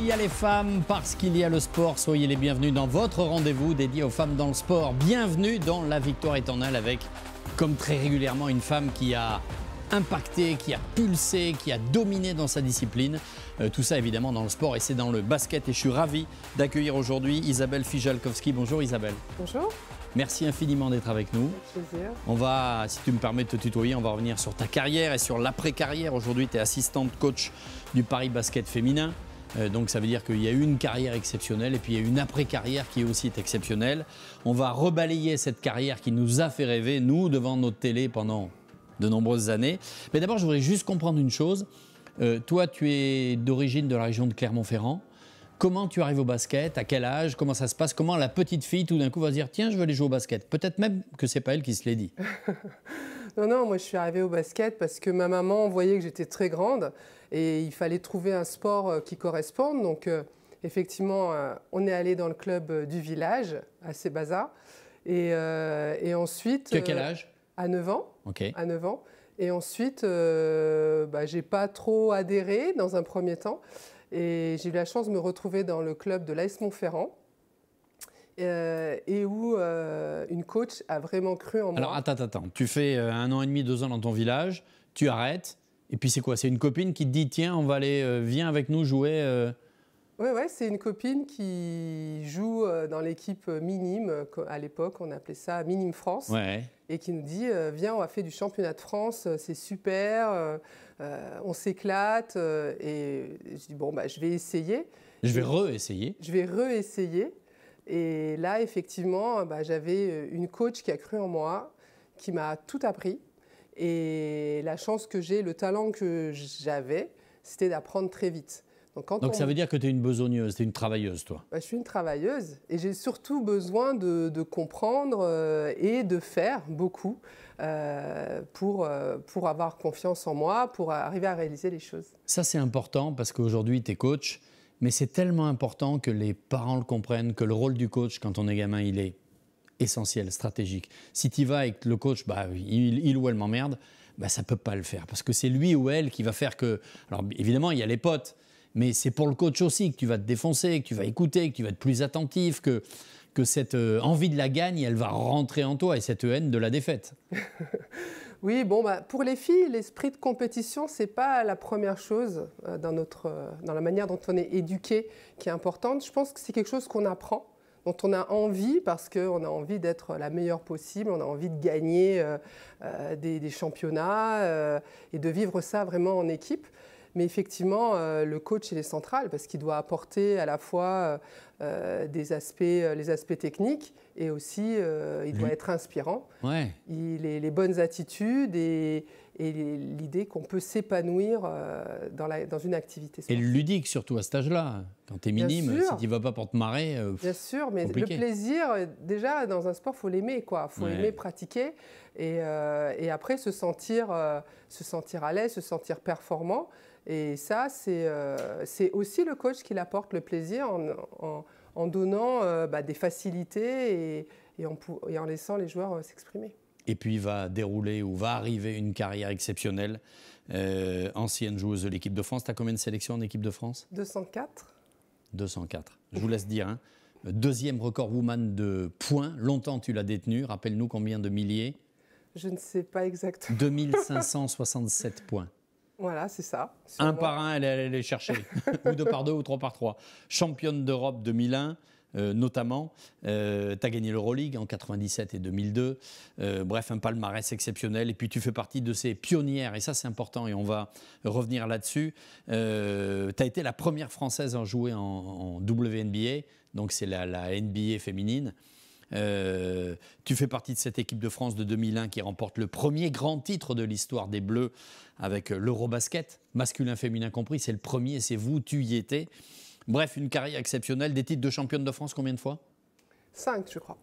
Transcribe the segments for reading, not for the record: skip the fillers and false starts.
qu'il y a les femmes, parce qu'il y a le sport, soyez les bienvenus dans votre rendez-vous dédié aux femmes dans le sport. Bienvenue dans La Victoire éternelle avec, comme très régulièrement, une femme qui a impacté, qui a pulsé, qui a dominé dans sa discipline. Tout ça évidemment dans le sport et c'est dans le basket. Et je suis ravi d'accueillir aujourd'hui Isabelle Fijalkowski. Bonjour Isabelle. Bonjour. Merci infiniment d'être avec nous. Avec plaisir. On va, si tu me permets de te tutoyer, on va revenir sur ta carrière et sur l'après-carrière. Aujourd'hui, tu es assistante coach du Paris Basket féminin. Donc ça veut dire qu'il y a eu une carrière exceptionnelle et puis il y a une après-carrière qui est aussi exceptionnelle. On va rebalayer cette carrière qui nous a fait rêver, nous, devant notre télé pendant de nombreuses années. Mais d'abord, je voudrais juste comprendre une chose. Toi, tu es d'origine de la région de Clermont-Ferrand. Comment tu arrives au basket? À quel âge? Comment ça se passe? Comment la petite fille, tout d'un coup, va se dire « Tiens, je veux aller jouer au basket ». Peut-être même que ce n'est pas elle qui se l'est dit. Non, moi je suis arrivée au basket parce que ma maman voyait que j'étais très grande et il fallait trouver un sport qui corresponde. Donc effectivement, on est allé dans le club du village, à Sébaza. Et ensuite… Tu as quel âge? À 9 ans. Ok. À 9 ans. Et ensuite, j'ai pas trop adhéré dans un premier temps. Et j'ai eu la chance de me retrouver dans le club de l'AS Montferrand. Et où une coach a vraiment cru en moi. Alors attends, tu fais 1 an et demi, 2 ans dans ton village, tu arrêtes, et puis c'est quoi? C'est une copine qui te dit tiens, on va aller, viens avec nous jouer Ouais, c'est une copine qui joue dans l'équipe Minime, à l'époque on appelait ça Minime France, ouais. Et qui nous dit viens, on va faire du championnat de France, c'est super, on s'éclate, et je dis bon, je vais essayer. Je vais re-essayer. Je vais re-essayer. Et là, effectivement, j'avais une coach qui a cru en moi, qui m'a tout appris. Et la chance que j'ai, le talent que j'avais, c'était d'apprendre très vite. Donc ça veut dire que tu es une besogneuse, tu es une travailleuse, toi? Je suis une travailleuse et j'ai surtout besoin de comprendre et de faire beaucoup pour avoir confiance en moi, pour arriver à réaliser les choses. Ça, c'est important parce qu'aujourd'hui, tu es coach. Mais c'est tellement important que les parents le comprennent, que le rôle du coach, quand on est gamin, il est essentiel, stratégique. Si tu y vas et que le coach, il ou elle m'emmerde, ça ne peut pas le faire. Parce que c'est lui ou elle qui va faire que… Alors évidemment, il y a les potes, mais c'est pour le coach aussi que tu vas te défoncer, que tu vas écouter, que tu vas être plus attentif, que cette envie de la gagne, elle va rentrer en toi et cette haine de la défaite. Oui, pour les filles, l'esprit de compétition, ce n'est pas la première chose dans la manière dont on est éduqué qui est importante. Je pense que c'est quelque chose qu'on apprend, dont on a envie parce qu'on a envie d'être la meilleure possible, on a envie de gagner des championnats et de vivre ça vraiment en équipe. Mais effectivement, le coach, il est central parce qu'il doit apporter à la fois les aspects techniques et aussi il doit être inspirant. Ouais. Les bonnes attitudes et l'idée qu'on peut s'épanouir dans une activité sportive. Et le ludique, surtout à cet âge-là. Quand tu es minime, si tu ne vas pas pour te marrer, bien sûr, mais compliqué. Le plaisir, déjà, dans un sport, il faut l'aimer, quoi. Il faut aimer pratiquer et après se sentir à l'aise, se sentir performant. Et ça, c'est aussi le coach qui l'apporte, le plaisir, en donnant des facilités et en laissant les joueurs s'exprimer. Et puis va dérouler ou va arriver une carrière exceptionnelle. Ancienne joueuse de l'équipe de France. Tu as combien de sélections en équipe de France? 204. 204. Je vous laisse dire. Deuxième record woman de points. Longtemps tu l'as détenu. Rappelle-nous combien de milliers? Je ne sais pas exactement. 2567 points. Voilà, c'est ça. Un par un, elle est allée les chercher. Ou 2 par 2 ou 3 par 3. Championne d'Europe 2001. Notamment, tu as gagné l'Euroleague en 97 et 2002. Bref, un palmarès exceptionnel. Et puis, tu fais partie de ces pionnières. Et ça, c'est important. Et on va revenir là-dessus. Tu as été la première Française à jouer en WNBA. Donc, c'est la NBA féminine. Tu fais partie de cette équipe de France de 2001 qui remporte le premier grand titre de l'histoire des Bleus avec l'Eurobasket, masculin, féminin compris. C'est le premier, c'est vous, tu y étais. Bref, une carrière exceptionnelle. Des titres de championne de France, combien de fois? 5, je crois.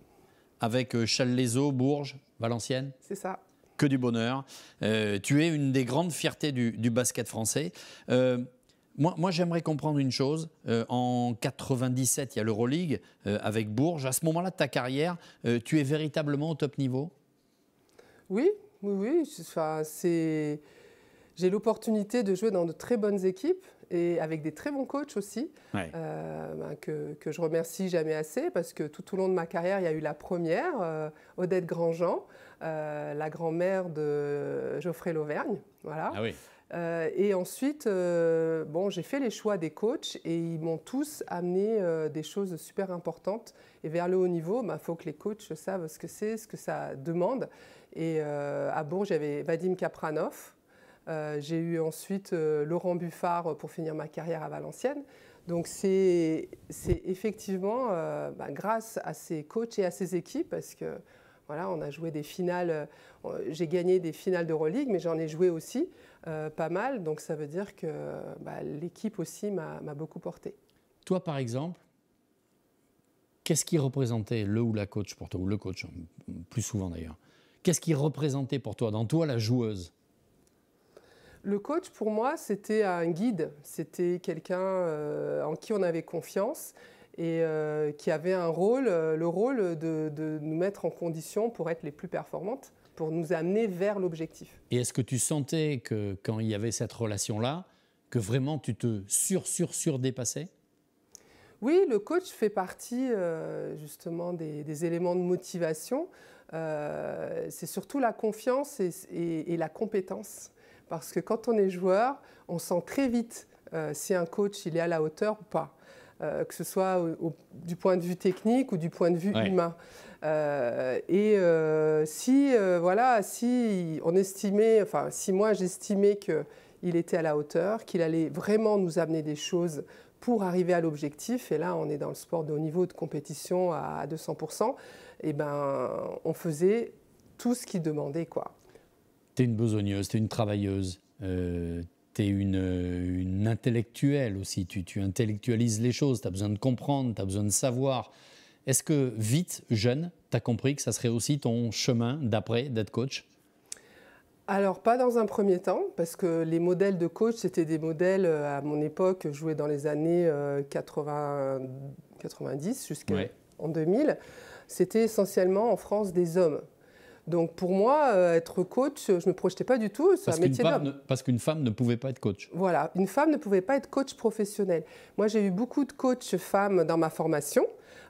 Avec Challes-les-Eaux, Bourges, Valenciennes? C'est ça. Que du bonheur. Tu es une des grandes fiertés du basket français. Moi, j'aimerais comprendre une chose. En 97, il y a l'Euroleague avec Bourges. À ce moment-là de ta carrière, tu es véritablement au top niveau? Oui. Enfin, J'ai l'opportunité de jouer dans de très bonnes équipes et avec des très bons coachs aussi, Ouais. que je remercie jamais assez parce que tout au long de ma carrière, il y a eu la première, Odette Grandjean, la grand-mère de Geoffrey Lauvergne. Voilà. Ah oui. Et ensuite, bon, j'ai fait les choix des coachs et ils m'ont tous amené des choses super importantes. Et vers le haut niveau, il faut que les coachs savent ce que c'est, ce que ça demande. Et à Bourges, j'avais Vadim Kapranov. J'ai eu ensuite Laurent Buffard pour finir ma carrière à Valenciennes. Donc c'est effectivement grâce à ces coachs et à ces équipes, parce que voilà, on a joué des finales, j'ai gagné des finales d'Euroleague, mais j'en ai joué aussi pas mal. Donc ça veut dire que l'équipe aussi m'a beaucoup porté. Toi, par exemple, qu'est-ce qui représentait le ou la coach pour toi, ou le coach, plus souvent d'ailleurs? Qu'est-ce qui représentait pour toi, dans toi, la joueuse? Le coach, pour moi, c'était un guide. C'était quelqu'un en qui on avait confiance et qui avait le rôle de nous mettre en condition pour être les plus performantes, pour nous amener vers l'objectif. Et est-ce que tu sentais que quand il y avait cette relation-là, que vraiment tu te sur-dépassais? Oui, le coach fait partie justement des éléments de motivation. C'est surtout la confiance et la compétence. Parce que quand on est joueur, on sent très vite si un coach il est à la hauteur ou pas. Que ce soit du point de vue technique ou du point de vue humain. Si on estimait, enfin si moi j'estimais qu'il était à la hauteur, qu'il allait vraiment nous amener des choses pour arriver à l'objectif, et là on est dans le sport de haut niveau de compétition à 200%, et on faisait tout ce qu'il demandait, quoi. Tu es une besogneuse, tu es une travailleuse, tu es une intellectuelle aussi, tu intellectualises les choses, tu as besoin de comprendre, tu as besoin de savoir. Est-ce que vite, jeune, tu as compris que ça serait aussi ton chemin d'après, d'être coach? Alors, pas dans un premier temps, parce que les modèles de coach, c'était des modèles, à mon époque, je jouais dans les années 90 jusqu'en 2000. C'était essentiellement en France des hommes. Donc pour moi, être coach, je ne me projetais pas du tout. C'est un métier d'homme. Parce qu'une femme ne pouvait pas être coach. Voilà, une femme ne pouvait pas être coach professionnel. Moi, j'ai eu beaucoup de coachs femmes dans ma formation,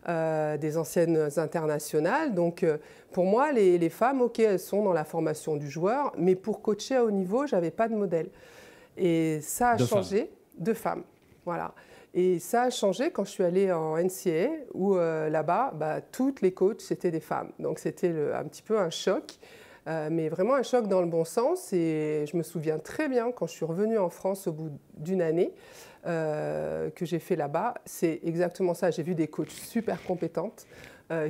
des anciennes internationales. Donc pour moi, les femmes, ok, elles sont dans la formation du joueur, mais pour coacher à haut niveau, je n'avais pas de modèle. Et ça a changé. De femmes, voilà. Et ça a changé quand je suis allée en NCAA, où là-bas, toutes les coachs, c'était des femmes. Donc c'était un petit peu un choc, mais vraiment un choc dans le bon sens. Et je me souviens très bien, quand je suis revenue en France au bout d'une année, que j'ai fait là-bas, c'est exactement ça. J'ai vu des coachs super compétentes,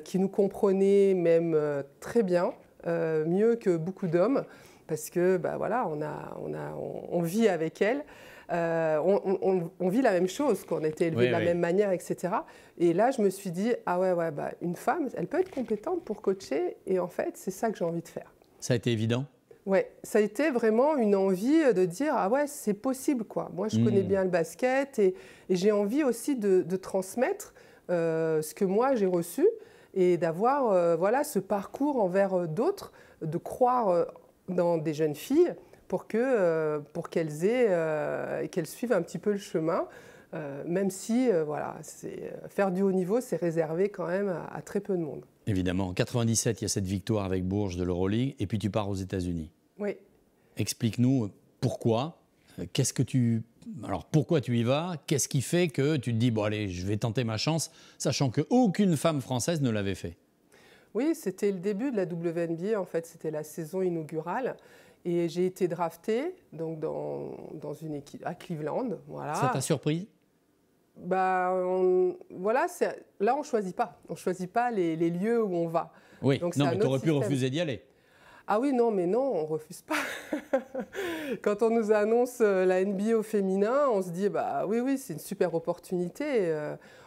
qui nous comprenaient même très bien, mieux que beaucoup d'hommes, parce que voilà, on vit avec elles. On vit la même chose, qu'on a été élevé de la même manière, etc. Et là, je me suis dit, ah ouais, une femme, elle peut être compétente pour coacher, et en fait, c'est ça que j'ai envie de faire. Ça a été évident? Ouais, ça a été vraiment une envie de dire, ah ouais, c'est possible, quoi. Moi, je connais bien le basket, et j'ai envie aussi de transmettre ce que moi, j'ai reçu, et d'avoir voilà, ce parcours envers d'autres, de croire dans des jeunes filles, pour qu'elles suivent un petit peu le chemin, même si faire du haut niveau, c'est réservé quand même à très peu de monde. Évidemment. En 97, il y a cette victoire avec Bourges de l'Euroleague, et puis tu pars aux États-Unis. Oui. Explique-nous pourquoi. Pourquoi tu y vas? Qu'est-ce qui fait que tu te dis, bon allez, je vais tenter ma chance, sachant qu'aucune femme française ne l'avait fait? Oui, c'était le début de la WNBA, en fait, c'était la saison inaugurale. Et j'ai été draftée donc dans une équipe à Cleveland. Voilà. Ça t'a surpris? Là, on ne choisit pas. On ne choisit pas les lieux où on va. Oui, donc, non, mais tu aurais pu refuser d'y aller. Ah oui, non, mais non, on ne refuse pas. Quand on nous annonce la NBA au féminin, on se dit, oui, c'est une super opportunité.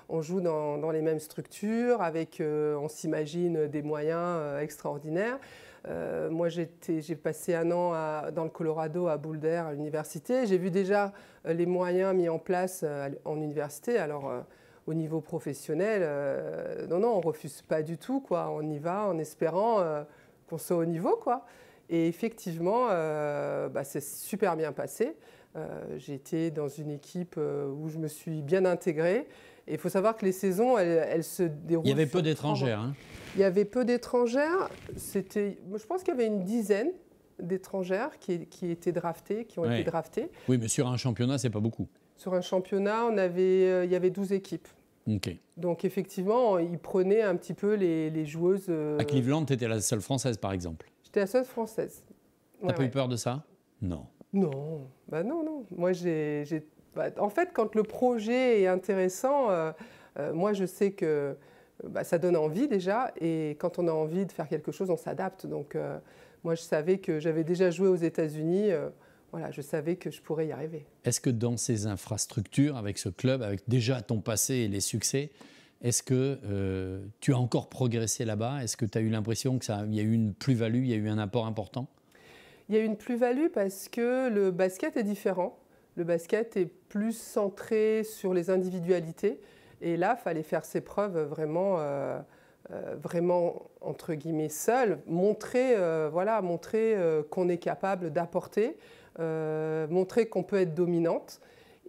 On joue dans les mêmes structures, on s'imagine des moyens extraordinaires. Moi, j'ai passé un an dans le Colorado, à Boulder, à l'université. J'ai vu déjà les moyens mis en place en université. Alors, au niveau professionnel, non, on ne refuse pas du tout, quoi. On y va en espérant qu'on soit au niveau, quoi. Et effectivement, c'est super bien passé. J'ai été dans une équipe où je me suis bien intégrée. Et il faut savoir que les saisons, elles se déroulent. Il y avait peu d'étrangères. Hein. Il y avait peu d'étrangères. Je pense qu'il y avait une dizaine d'étrangères qui étaient draftées, qui ont été draftées. Oui, mais sur un championnat, c'est pas beaucoup. Sur un championnat, il y avait 12 équipes. Okay. Donc effectivement, ils prenaient un petit peu les joueuses. À Cleveland, tu étais la seule française, par exemple. J'étais la seule française. T'as pas eu peur de ça? Non. Non, non. Moi, en fait, quand le projet est intéressant, moi, je sais que ça donne envie déjà. Et quand on a envie de faire quelque chose, on s'adapte. Donc, moi, je savais que j'avais déjà joué aux États-Unis. Voilà, je savais que je pourrais y arriver. Est-ce que dans ces infrastructures, avec ce club, avec déjà ton passé et les succès, est-ce que tu as encore progressé là-bas? Est-ce que tu as eu l'impression qu'il y a eu une plus-value, il y a eu un apport important? Il y a eu une plus-value parce que le basket est différent. Le basket est plus centré sur les individualités. Et là, il fallait faire ses preuves vraiment, entre guillemets, seul. Montrer qu'on est capable d'apporter, montrer qu'on peut être dominante.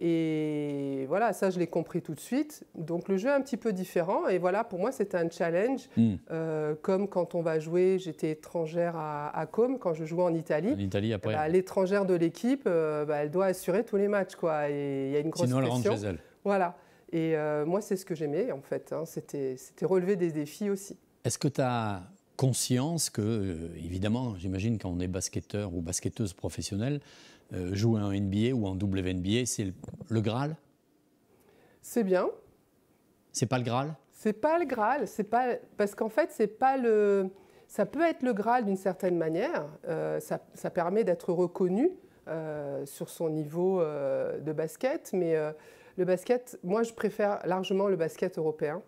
Et voilà, ça, je l'ai compris tout de suite. Donc, le jeu est un petit peu différent. Et voilà, pour moi, c'était un challenge. Comme quand on va jouer, j'étais étrangère à Com, quand je jouais en Italie. En Italie, après. L'étrangère de l'équipe, elle doit assurer tous les matchs, quoi. Et il y a une grosse pression. Sinon, elle rentre chez elle. Voilà. Et moi, c'est ce que j'aimais, en fait. Hein. C'était relever des défis aussi. Est-ce que tu as conscience que, évidemment, j'imagine quand on est basketteur ou basketteuse professionnelle, jouer en NBA ou en WNBA, c'est le Graal? C'est bien. C'est pas le Graal? C'est pas le Graal. Parce qu'en fait, c'est pas le... Ça peut être le Graal d'une certaine manière. Ça permet d'être reconnu sur son niveau de basket. Mais le basket, moi, je préfère largement le basket européen.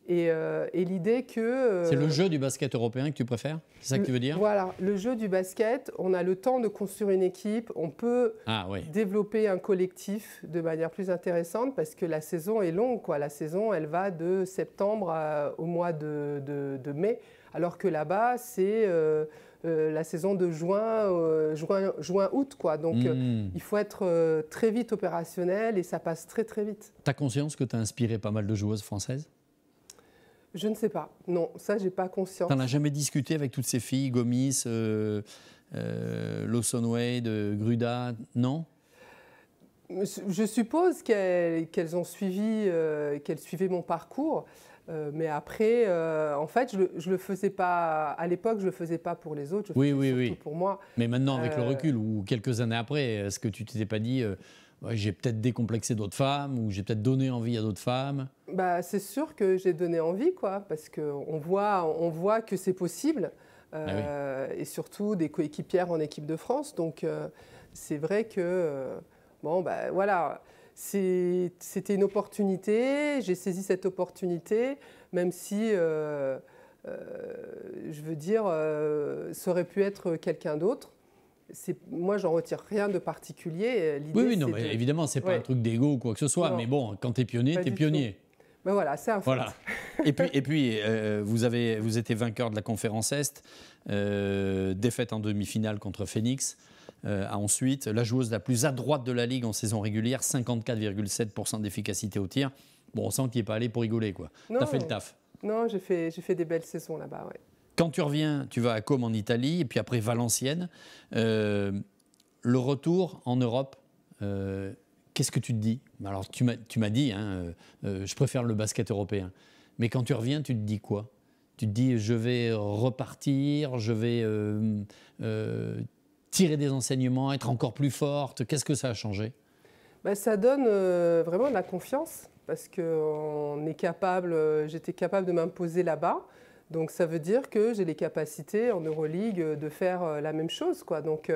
Et l'idée que... c'est le jeu du basket européen que tu préfères? C'est ça que tu veux dire? Voilà, le jeu du basket, on a le temps de construire une équipe, on peut développer un collectif de manière plus intéressante parce que la saison est longue, quoi. La saison, elle va de septembre au mois de mai, alors que là-bas, c'est la saison de juin-août, quoi. Donc, il faut être très vite opérationnel et ça passe très, très vite. Tu as conscience que tu as inspiré pas mal de joueuses françaises? Je ne sais pas. Non, ça, j'ai pas conscience. Tu n'en as jamais discuté avec toutes ces filles, Gomis, Lawson Wade, Gruda, non? Je suppose qu'elles ont suivi, qu'elles suivaient mon parcours. Mais après, en fait, je le faisais pas à l'époque. Je le faisais pas pour les autres. Je le faisais surtout pour moi. Mais maintenant, avec le recul ou quelques années après, est-ce que tu t'étais pas dit j'ai peut-être décomplexé d'autres femmes ou j'ai peut-être donné envie à d'autres femmes? C'est sûr que j'ai donné envie, quoi, parce qu'on voit que c'est possible. Et surtout des coéquipières en équipe de France. Donc, c'est vrai que voilà. C'était une opportunité, j'ai saisi cette opportunité, même si, je veux dire, ça aurait pu être quelqu'un d'autre. Moi, j'en retire rien de particulier. Oui, non, mais évidemment, ce n'est pas un truc d'ego ou quoi que ce soit, mais bon, quand tu es pionnier, tu es pionnier. Ben voilà, c'est un fait. Voilà. Et puis vous étiez vainqueur de la conférence Est, défaite en demi-finale contre Phoenix. Ensuite, la joueuse la plus à droite de la Ligue en saison régulière, 54,7% d'efficacité au tir. Bon, on sent que tu n'y es pas allé pour rigoler, quoi. Tu as fait le taf. Non, j'ai fait des belles saisons là-bas, ouais. Quand tu reviens, tu vas à Com en Italie, et puis après Valenciennes. Le retour en Europe, qu'est-ce que tu te dis? Alors, tu m'as dit, je préfère le basket européen. Mais quand tu reviens, tu te dis quoi? Tu te dis, je vais repartir, je vais tirer des enseignements, être encore plus forte. Qu'est-ce que ça a changé? Ça donne vraiment de la confiance parce que j'étais capable de m'imposer là-bas. Donc ça veut dire que j'ai les capacités en Euroleague de faire la même chose, quoi. Donc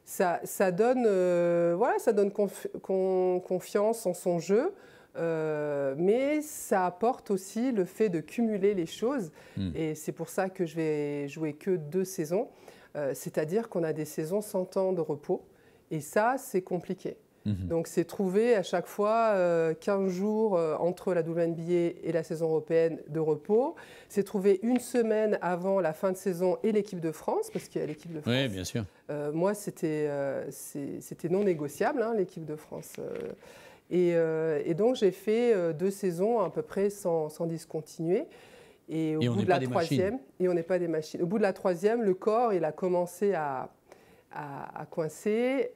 ça donne, confiance en son jeu. Mais ça apporte aussi le fait de cumuler les choses. Et c'est pour ça que je vais jouer que 2 saisons. C'est-à-dire qu'on a des saisons sans temps de repos. Et ça, c'est compliqué. Donc c'est trouver à chaque fois 15 jours entre la WNBA et la saison européenne de repos. C'est trouver une semaine avant la fin de saison et l'équipe de France, parce qu'il y a l'équipe de France. Oui, bien sûr. Moi, c'était non négociable, hein, l'équipe de France. Et donc j'ai fait 2 saisons à peu près sans discontinuer. Et au bout de la troisième, et on n'est pas des machines. Au bout de la troisième, le corps, il a commencé à coincer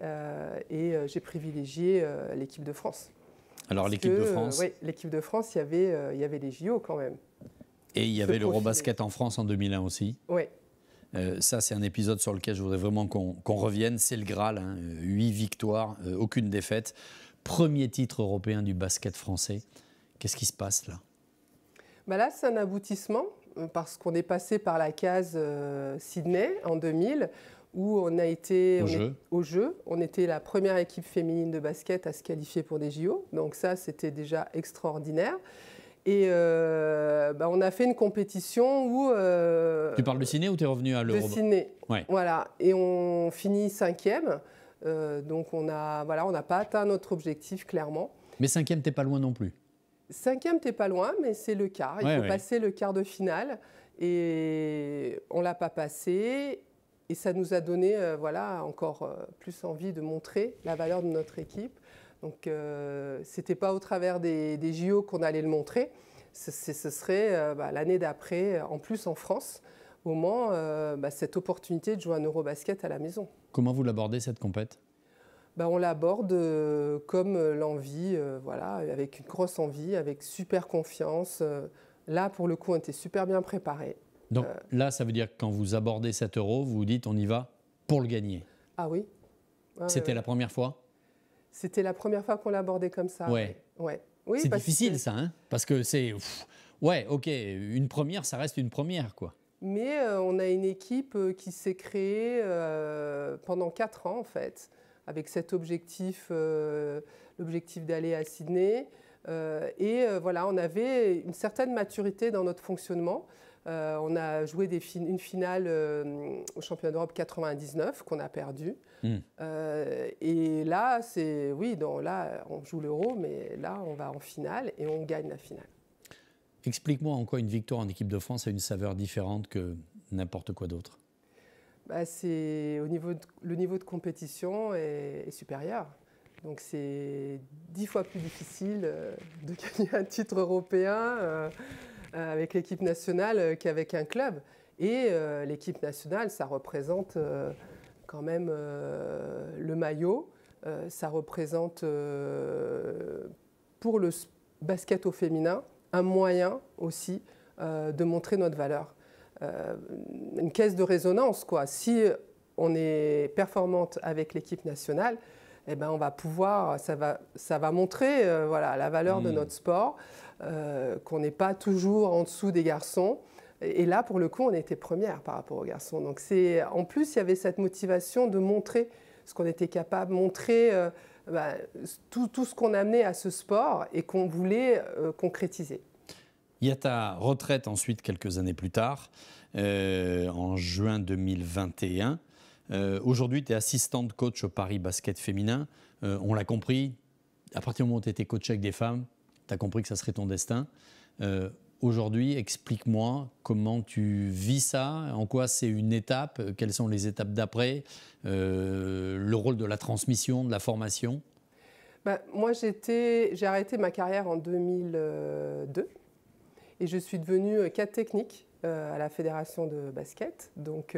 et j'ai privilégié l'équipe de France. Alors l'équipe de France oui, l'équipe de France, il y avait les JO quand même. Et il y avait l'Eurobasket en France en 2001 aussi. Oui. Ça, c'est un épisode sur lequel je voudrais vraiment qu'on revienne. C'est le Graal, hein. 8 victoires, aucune défaite. Premier titre européen du basket français. Qu'est-ce qui se passe là ? Là, c'est un aboutissement parce qu'on est passé par la case Sydney en 2000 où on a été au jeu. On était la première équipe féminine de basket à se qualifier pour des JO. Donc ça, c'était déjà extraordinaire. Et on a fait une compétition où... Tu parles de Sydney ou tu es revenu à l'Euro ? De Sydney, ouais. Voilà. Et on finit 5e. Donc on n'a pas atteint notre objectif, clairement. Mais 5e, tu n'es pas loin non plus. 5e, tu n'es pas loin, mais c'est le quart. Il faut passer le quart de finale. Et on ne l'a pas passé. Et ça nous a donné encore plus envie de montrer la valeur de notre équipe. Donc, ce n'était pas au travers des JO qu'on allait le montrer. Ce serait l'année d'après, en plus en France, au Mans, cette opportunité de jouer un Eurobasket à la maison. Comment vous l'abordez, cette compète ? On l'aborde comme l'envie, avec une grosse envie, avec super confiance. Là, pour le coup, on était super bien préparés. Donc là, ça veut dire que quand vous abordez cet Euro, vous vous dites on y va pour le gagner. Ah oui. C'était la première fois ? C'était la première fois qu'on l'abordait comme ça. Ouais. Oui, c'est difficile ça, hein ? Parce que c'est... une première, ça reste une première, quoi. Mais on a une équipe qui s'est créée pendant 4 ans, en fait, avec cet objectif, l'objectif d'aller à Sydney. On avait une certaine maturité dans notre fonctionnement. On a joué une finale au championnat d'Europe 99 qu'on a perdu. Et là, là, on joue l'Euro, mais là, on va en finale et on gagne la finale. Explique-moi en quoi une victoire en équipe de France a une saveur différente que n'importe quoi d'autre. Le niveau de compétition est supérieur. Donc c'est 10 fois plus difficile de gagner un titre européen avec l'équipe nationale qu'avec un club. Et l'équipe nationale, ça représente quand même le maillot. Ça représente pour le basket au féminin un moyen aussi de montrer notre valeur. Une caisse de résonance, quoi. Si on est performante avec l'équipe nationale, on va pouvoir, ça va montrer la valeur de notre sport, qu'on n'est pas toujours en dessous des garçons. Et là, pour le coup, on était première par rapport aux garçons. Donc en plus, il y avait cette motivation de montrer ce qu'on était capable, montrer tout ce qu'on amenait à ce sport et qu'on voulait concrétiser. Il y a ta retraite ensuite, quelques années plus tard, en juin 2021. Aujourd'hui, tu es assistante coach au Paris Basket Féminin. On l'a compris, à partir du moment où tu étais coach avec des femmes, tu as compris que ça serait ton destin. Aujourd'hui, explique-moi comment tu vis ça, en quoi c'est une étape, quelles sont les étapes d'après, le rôle de la transmission, de la formation. Moi, j'ai arrêté ma carrière en 2002 et je suis devenue cadre technique à la fédération de basket. Donc,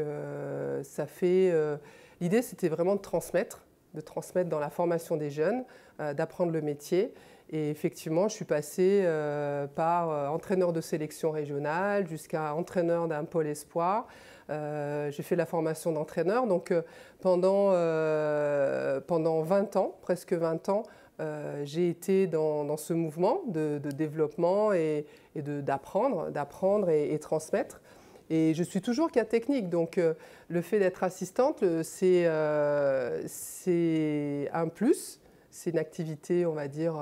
l'idée, c'était vraiment de transmettre dans la formation des jeunes, d'apprendre le métier. Et effectivement, je suis passée par entraîneur de sélection régionale jusqu'à entraîneur d'un pôle espoir. J'ai fait la formation d'entraîneur. Donc, pendant 20 ans, presque 20 ans, j'ai été dans ce mouvement de développement et d'apprendre et transmettre. Et je suis toujours cadre technique, donc le fait d'être assistante, c'est un plus, c'est une activité, on va dire,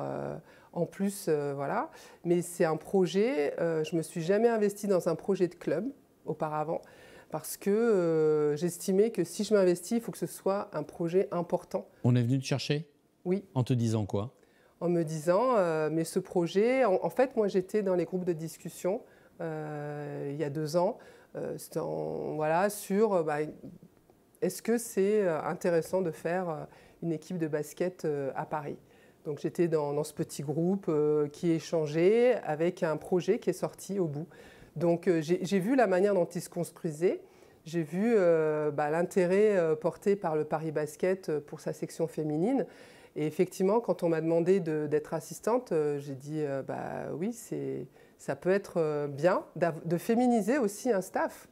en plus, voilà. Mais c'est un projet, je ne me suis jamais investie dans un projet de club auparavant, parce que j'estimais que si je m'investis, il faut que ce soit un projet important. On est venu te chercher ? Oui. En te disant quoi? En me disant, mais ce projet, en fait, moi j'étais dans les groupes de discussion il y a 2 ans, voilà, sur est-ce que c'est intéressant de faire une équipe de basket à Paris. Donc j'étais dans ce petit groupe qui échangeait avec un projet qui est sorti au bout. Donc j'ai vu la manière dont il se construisait, j'ai vu l'intérêt porté par le Paris Basket pour sa section féminine. Et effectivement, quand on m'a demandé d'être assistante, j'ai dit oui, ça peut être bien de féminiser aussi un staff.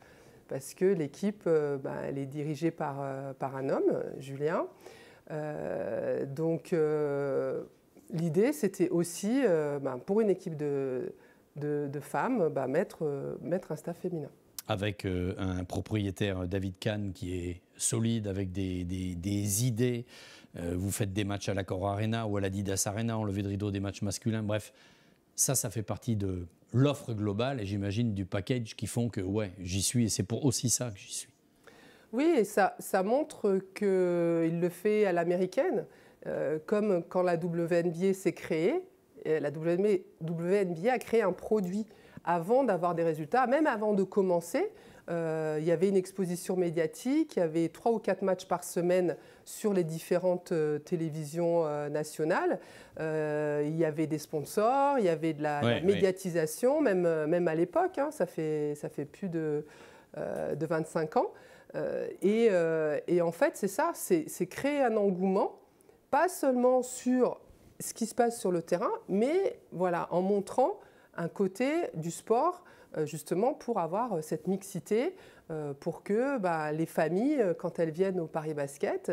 Parce que l'équipe, elle est dirigée par un homme, Julien. Donc l'idée, c'était aussi, pour une équipe de femmes, mettre un staff féminin. Avec un propriétaire, David Kahn, qui est solide, avec des idées. Vous faites des matchs à l'Accor Arena ou à l'Adidas Arena, enlevé de rideau des matchs masculins. Bref, ça fait partie de l'offre globale et j'imagine du package qui font que ouais, j'y suis et c'est pour aussi ça que j'y suis. Oui, et ça montre qu'il le fait à l'américaine, comme quand la WNBA s'est créée. La WNBA a créé un produit avant d'avoir des résultats, même avant de commencer. Il y avait une exposition médiatique, il y avait 3 ou 4 matchs par semaine sur les différentes télévisions nationales. Il y avait des sponsors, il y avait de la médiatisation, même à l'époque, ça fait plus de 25 ans. Et en fait, c'est ça, c'est créer un engouement, pas seulement sur ce qui se passe sur le terrain, mais voilà, en montrant un côté du sport, justement pour avoir cette mixité, pour que les familles, quand elles viennent au Paris Basket,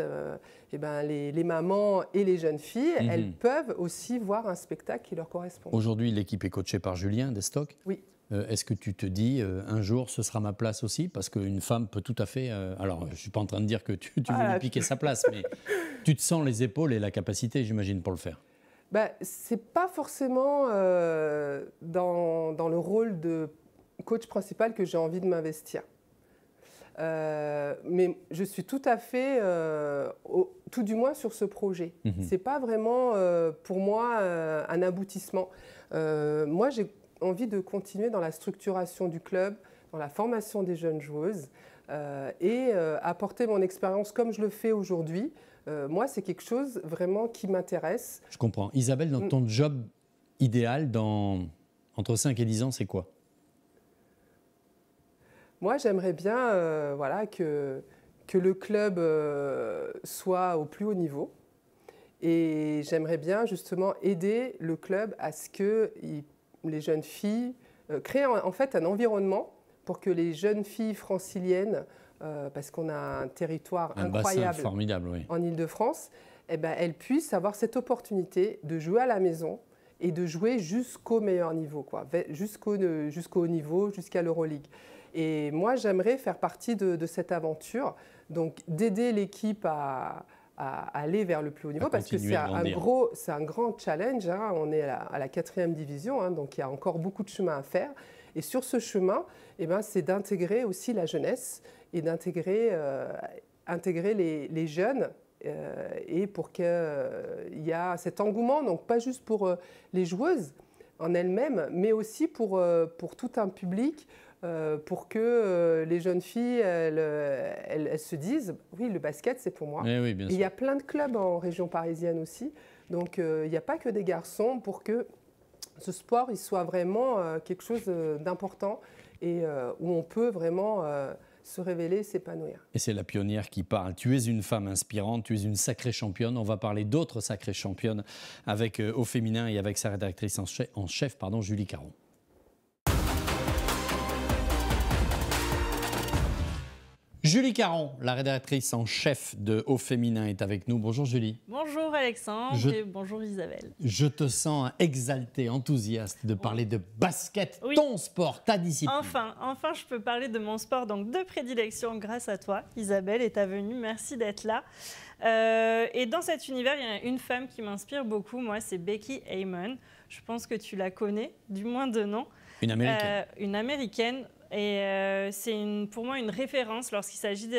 les mamans et les jeunes filles, elles peuvent aussi voir un spectacle qui leur correspond. Aujourd'hui, l'équipe est coachée par Julien Destock. Oui. Est-ce que tu te dis, un jour, ce sera ma place aussi? Parce qu'une femme peut tout à fait... alors, je ne suis pas en train de dire que tu veux lui piquer sa place, mais tu te sens les épaules et la capacité, j'imagine, pour le faire. Ce n'est pas forcément dans le rôle de coach principal que j'ai envie de m'investir. Mais je suis tout à fait, tout du moins sur ce projet. Ce n'est pas vraiment pour moi un aboutissement. Moi, j'ai envie de continuer dans la structuration du club, dans la formation des jeunes joueuses et apporter mon expérience comme je le fais aujourd'hui. Moi, c'est quelque chose vraiment qui m'intéresse. Je comprends. Isabelle, dans ton job idéal, entre 5 et 10 ans, c'est quoi? Moi, j'aimerais bien que le club soit au plus haut niveau. Et j'aimerais bien justement aider le club à ce que les jeunes filles créent en fait un environnement pour que les jeunes filles franciliennes, parce qu'on a un territoire incroyable formidable, oui, en Île-de-France, elles puissent avoir cette opportunité de jouer à la maison et de jouer jusqu'au meilleur niveau, jusqu'au haut niveau, jusqu'à l'Euroleague. Et moi, j'aimerais faire partie de cette aventure, donc d'aider l'équipe à aller vers le plus haut niveau, parce que c'est un grand challenge. On est à la 4e division, donc il y a encore beaucoup de chemin à faire. Et sur ce chemin, c'est d'intégrer aussi la jeunesse et d'intégrer les jeunes et pour qu'il y ait cet engouement, donc pas juste pour les joueuses en elles-mêmes, mais aussi pour tout un public, pour que les jeunes filles elles se disent « oui, le basket, c'est pour moi ». Oui, bien sûr. Il y a plein de clubs en région parisienne aussi, donc il n'y a pas que des garçons, pour que ce sport il soit vraiment quelque chose d'important et où on peut vraiment se révéler, s'épanouir. Et c'est la pionnière qui parle. Tu es une femme inspirante, tu es une sacrée championne. On va parler d'autres sacrées championnes avec au féminin et avec sa rédactrice en chef, Julie Caron. Julie Caron, la rédactrice en chef de Au Féminin, est avec nous. Bonjour Julie. Bonjour Alexandre et bonjour Isabelle. Je te sens exaltée, enthousiaste de parler de basket, ton sport, ta discipline. Enfin, je peux parler de mon sport donc de prédilection grâce à toi, Isabelle, et ta venue. Merci d'être là. Et dans cet univers, il y a une femme qui m'inspire beaucoup. Moi, c'est Becky Hammon. Je pense que tu la connais, du moins de nom. Une Américaine. Une Américaine Et c'est pour moi une référence lorsqu'il s'agit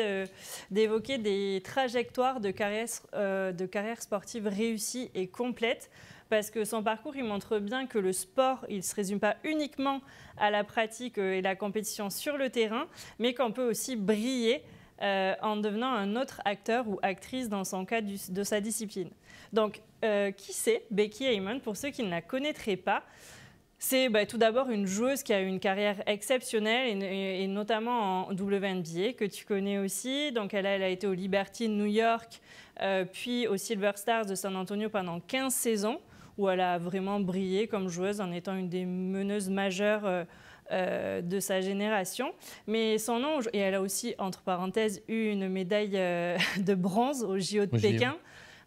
d'évoquer des trajectoires de carrière sportive réussies et complètes. Parce que son parcours, il montre bien que le sport, il ne se résume pas uniquement à la pratique et la compétition sur le terrain, mais qu'on peut aussi briller en devenant un autre acteur ou actrice dans son cas de sa discipline. Donc, qui c'est Becky Hammon? Pour ceux qui ne la connaîtraient pas, c'est tout d'abord une joueuse qui a eu une carrière exceptionnelle, et notamment en WNBA, que tu connais aussi. Donc, elle a été au Liberty de New York, puis au Silver Stars de San Antonio pendant 15 saisons, où elle a vraiment brillé comme joueuse en étant une des meneuses majeures de sa génération. Mais son nom, et elle a aussi, entre parenthèses, eu une médaille de bronze au JO de Pékin.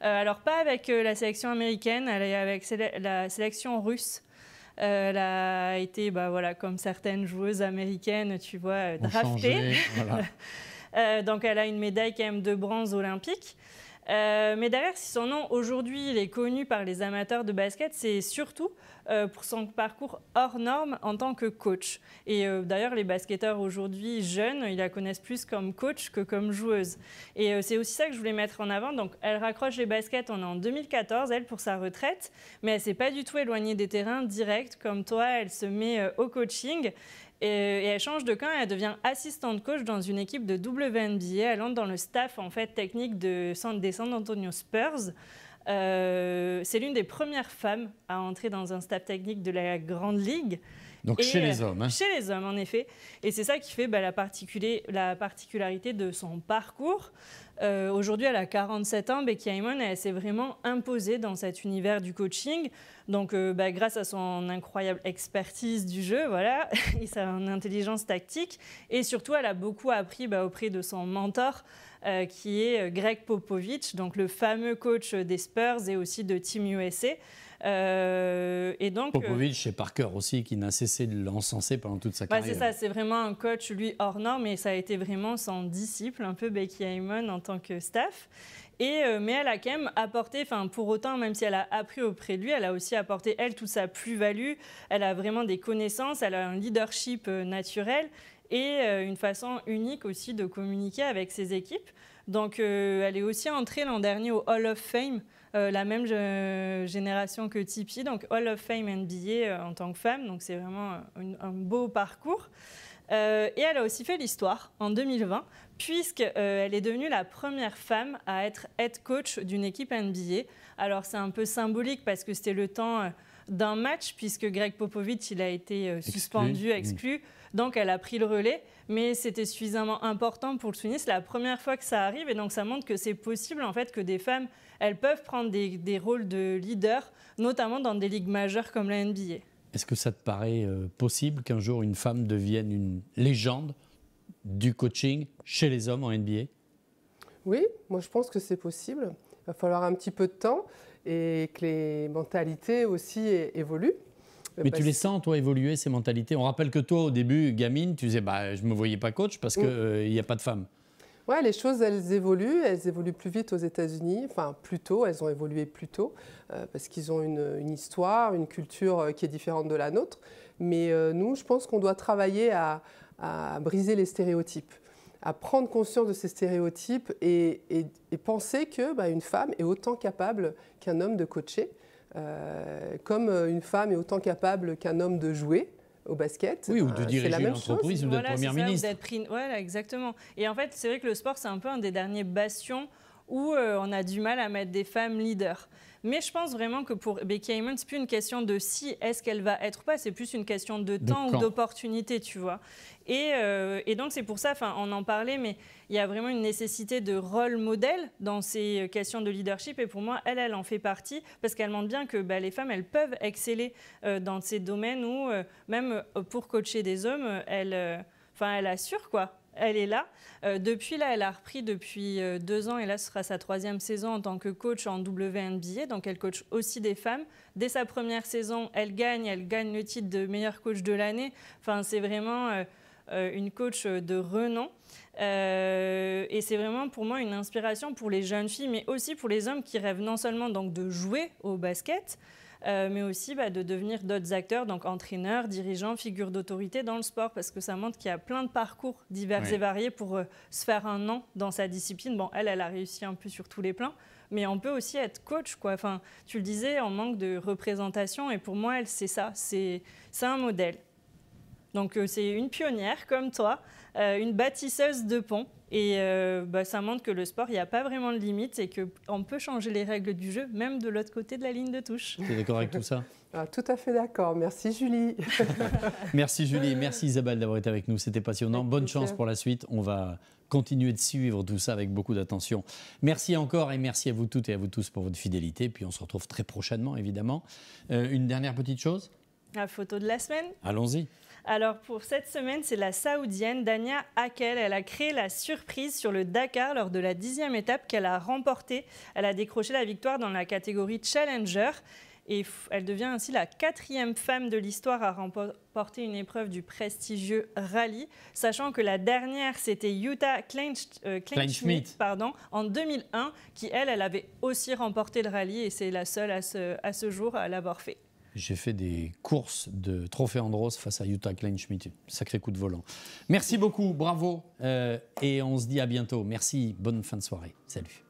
Alors, pas avec la sélection américaine, elle est avec la sélection russe. Elle a été, comme certaines joueuses américaines, tu vois, draftée. Voilà. Donc, elle a une médaille quand même de bronze olympique. Mais derrière, si son nom aujourd'hui il est connu par les amateurs de basket, c'est surtout pour son parcours hors norme en tant que coach. Et d'ailleurs, les basketteurs aujourd'hui jeunes, ils la connaissent plus comme coach que comme joueuse. Et c'est aussi ça que je voulais mettre en avant. Donc, elle raccroche les baskets, on est en 2014, elle, pour sa retraite, mais elle ne s'est pas du tout éloignée des terrains directs. Comme toi, elle se met au coaching. Et elle change de camp et elle devient assistante coach dans une équipe de WNBA. Elle entre dans le staff en fait, technique des San Antonio Spurs. C'est l'une des premières femmes à entrer dans un staff technique de la Grande Ligue. Donc chez les hommes. Chez les hommes, en effet. Et c'est ça qui fait la particularité de son parcours. Aujourd'hui, elle a 47 ans. Becky Hammon, elle s'est vraiment imposée dans cet univers du coaching. Donc, grâce à son incroyable expertise du jeu, voilà, et son intelligence tactique. Et surtout, elle a beaucoup appris auprès de son mentor, qui est Greg Popovich, donc le fameux coach des Spurs et aussi de Team USA. Et donc, Popovich et Parker aussi, qui n'a cessé de l'encenser pendant toute sa carrière. C'est ça, c'est vraiment un coach, lui, hors norme, et ça a été vraiment son disciple, un peu Becky Hammon en tant que staff. Mais elle a quand même apporté, pour autant, même si elle a appris auprès de lui, elle a aussi apporté, elle, toute sa plus-value. Elle a vraiment des connaissances, elle a un leadership naturel et une façon unique aussi de communiquer avec ses équipes. Donc, elle est aussi entrée l'an dernier au Hall of Fame, la même génération que Tipi, donc Hall of Fame NBA en tant que femme. Donc, c'est vraiment un beau parcours. Et elle a aussi fait l'histoire en 2020, puisqu'elle est devenue la première femme à être head coach d'une équipe NBA. Alors, c'est un peu symbolique parce que c'était le temps d'un match, puisque Greg Popovich il a été suspendu, exclu. Donc, elle a pris le relais, mais c'était suffisamment important pour le souligner. C'est la première fois que ça arrive, et donc ça montre que c'est possible, en fait, que des femmes, elles peuvent prendre des rôles de leader, notamment dans des ligues majeures comme la NBA. Est-ce que ça te paraît possible qu'un jour une femme devienne une légende du coaching chez les hommes en NBA? Oui, moi je pense que c'est possible. Il va falloir un petit peu de temps et que les mentalités aussi évoluent. Mais tu les sens, toi, évoluer, ces mentalités? On rappelle que toi, au début, gamine, tu disais je ne me voyais pas coach parce qu'il n'y a pas de femmes. Oui, les choses, elles évoluent plus vite aux États-Unis, enfin plus tôt, elles ont évolué plus tôt, parce qu'ils ont une histoire, une culture qui est différente de la nôtre. Mais nous, je pense qu'on doit travailler à briser les stéréotypes, à prendre conscience de ces stéréotypes et penser qu'une femme est autant capable qu'un homme de coacher, comme une femme est autant capable qu'un homme de jouer au basket. Oui, ou de diriger une entreprise ou d'être première ministre. Voilà, exactement. Et en fait, c'est vrai que le sport, c'est un peu un des derniers bastions où on a du mal à mettre des femmes leaders. Mais je pense vraiment que pour Becky Hammon, c'est plus une question de si est-ce qu'elle va être ou pas, c'est plus une question de temps ou d'opportunité, tu vois. Et donc c'est pour ça, on en parlait, mais il y a vraiment une nécessité de rôle modèle dans ces questions de leadership. Et pour moi, elle en fait partie, parce qu'elle montre bien que les femmes, elles peuvent exceller dans ces domaines où, même pour coacher des hommes, elle assure, quoi. Elle est là. Depuis là, elle a repris depuis 2 ans, et là, ce sera sa 3e saison en tant que coach en WNBA. Donc, elle coach aussi des femmes. Dès sa première saison, elle gagne le titre de meilleure coach de l'année. C'est vraiment une coach de renom. Et c'est vraiment pour moi une inspiration pour les jeunes filles, mais aussi pour les hommes qui rêvent non seulement donc de jouer au basket, mais aussi de devenir d'autres acteurs, donc entraîneurs, dirigeants, figures d'autorité dans le sport, parce que ça montre qu'il y a plein de parcours divers et variés pour se faire un nom dans sa discipline. Bon, elle a réussi un peu sur tous les plans, mais on peut aussi être coach, quoi. Enfin, tu le disais, on manque de représentation, et pour moi, elle, c'est ça, c'est un modèle. Donc, c'est une pionnière comme toi, une bâtisseuse de ponts. Et ça montre que le sport, il n'y a pas vraiment de limite et qu'on peut changer les règles du jeu, même de l'autre côté de la ligne de touche. Tu es d'accord avec tout ça? Tout à fait d'accord. Merci Julie. Merci Julie, merci Isabelle d'avoir été avec nous. C'était passionnant. Bonne chance pour la suite. On va continuer de suivre tout ça avec beaucoup d'attention. Merci encore et merci à vous toutes et à vous tous pour votre fidélité. Puis on se retrouve très prochainement, évidemment. Une dernière petite chose? La photo de la semaine. Allons-y. Alors pour cette semaine, c'est la Saoudienne Dania Hakel. Elle a créé la surprise sur le Dakar lors de la 10e étape qu'elle a remportée. Elle a décroché la victoire dans la catégorie Challenger. Et elle devient ainsi la 4e femme de l'histoire à remporter une épreuve du prestigieux rallye, sachant que la dernière, c'était Jutta Kleinschmidt en 2001, qui, elle avait aussi remporté le rallye et c'est la seule à ce jour à l'avoir fait. J'ai fait des courses de Trophée Andros face à Jutta Kleinschmidt. Sacré coup de volant. Merci beaucoup, bravo. Et on se dit à bientôt. Merci, bonne fin de soirée. Salut.